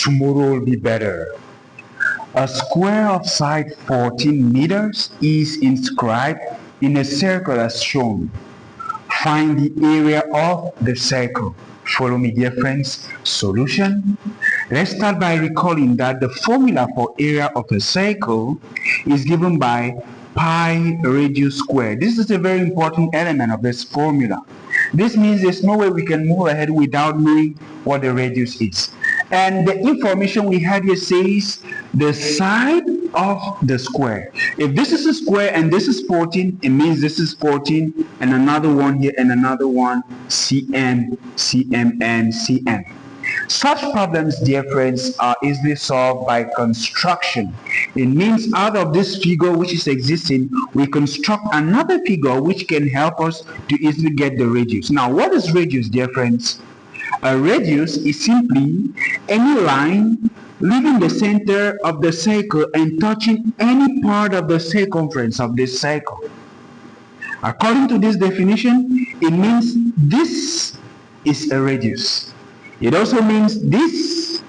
Tomorrow will be better. A square of side 14 meters is inscribed in a circle as shown. Find the area of the circle. Follow me, dear friends. Solution. Let's start by recalling that the formula for area of a circle is given by pi radius square. This is a very important element of this formula. This means there's no way we can move ahead without knowing what the radius is. And the information we had here says the side of the square. If this is a square and this is 14, it means this is 14 and another one here and another one, cm, cm, and cm. Such problems, dear friends, are easily solved by construction. It means out of this figure which is existing, we construct another figure which can help us to easily get the radius. Now, what is radius, dear friends? A radius is simply any line leaving the center of the circle and touching any part of the circumference of this circle. According to this definition, it means this is a radius. It also means this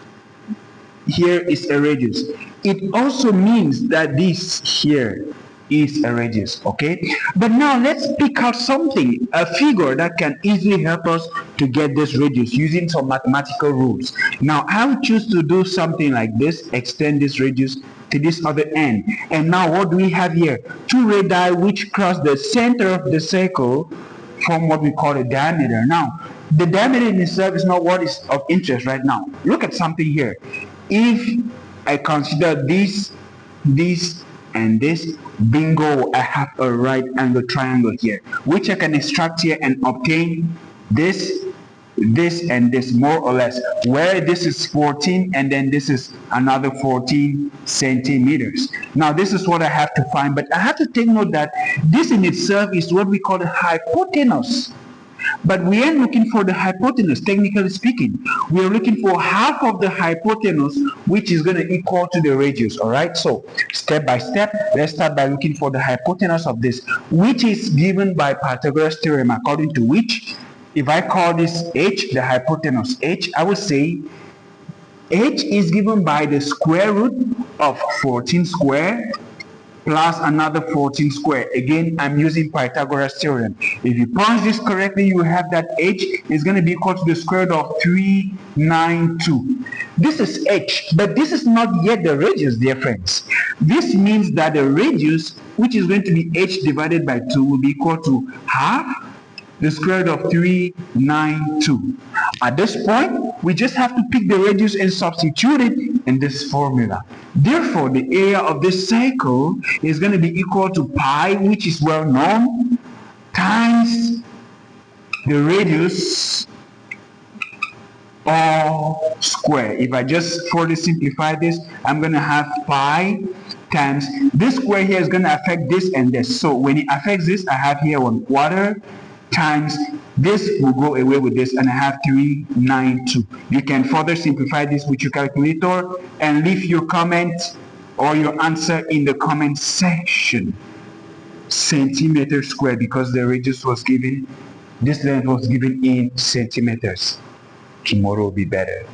here is a radius. It also means that this here is a radius, okay? But now let's pick out something, a figure that can easily help us to get this radius using some mathematical rules. Now I will choose to do something like this, extend this radius to this other end. And now what do we have here? Two radii which cross the center of the circle form what we call a diameter. Now, the diameter in itself is not what is of interest right now. Look at something here. If I consider this, and this, bingo, I have a right angle triangle here, which I can extract here and obtain this, and this more or less, where this is 14 and then this is another 14 centimeters. Now this is what I have to find, but I have to take note that this in itself is what we call the hypotenuse. But we ain't looking for the hypotenuse, technically speaking. We are looking for half of the hypotenuse, which is going to equal to the radius, all right? So, step by step, let's start by looking for the hypotenuse of this, which is given by Pythagoras theorem, according to which, if I call this h, the hypotenuse h, I will say h is given by the square root of 14 square plus another 14 square. Again, I'm using Pythagoras theorem. If you punch this correctly, you have that h is going to be equal to the square root of 392. This is h, but this is not yet the radius, dear friends. This means that the radius, which is going to be h divided by 2, will be equal to half the square root of 392. At this point, we just have to pick the radius and substitute it in this formula. Therefore, the area of this circle is going to be equal to pi, which is well known, times the radius all square. If I just further simplify this, I'm going to have pi times this square here is going to affect this and this. So when it affects this, I have here 1/4 times this will go away with this, and I have 392. You can further simplify this with your calculator and leave your comment or your answer in the comment section. Centimeter square, because the radius was given, this length was given in centimeters. Tomorrow will be better.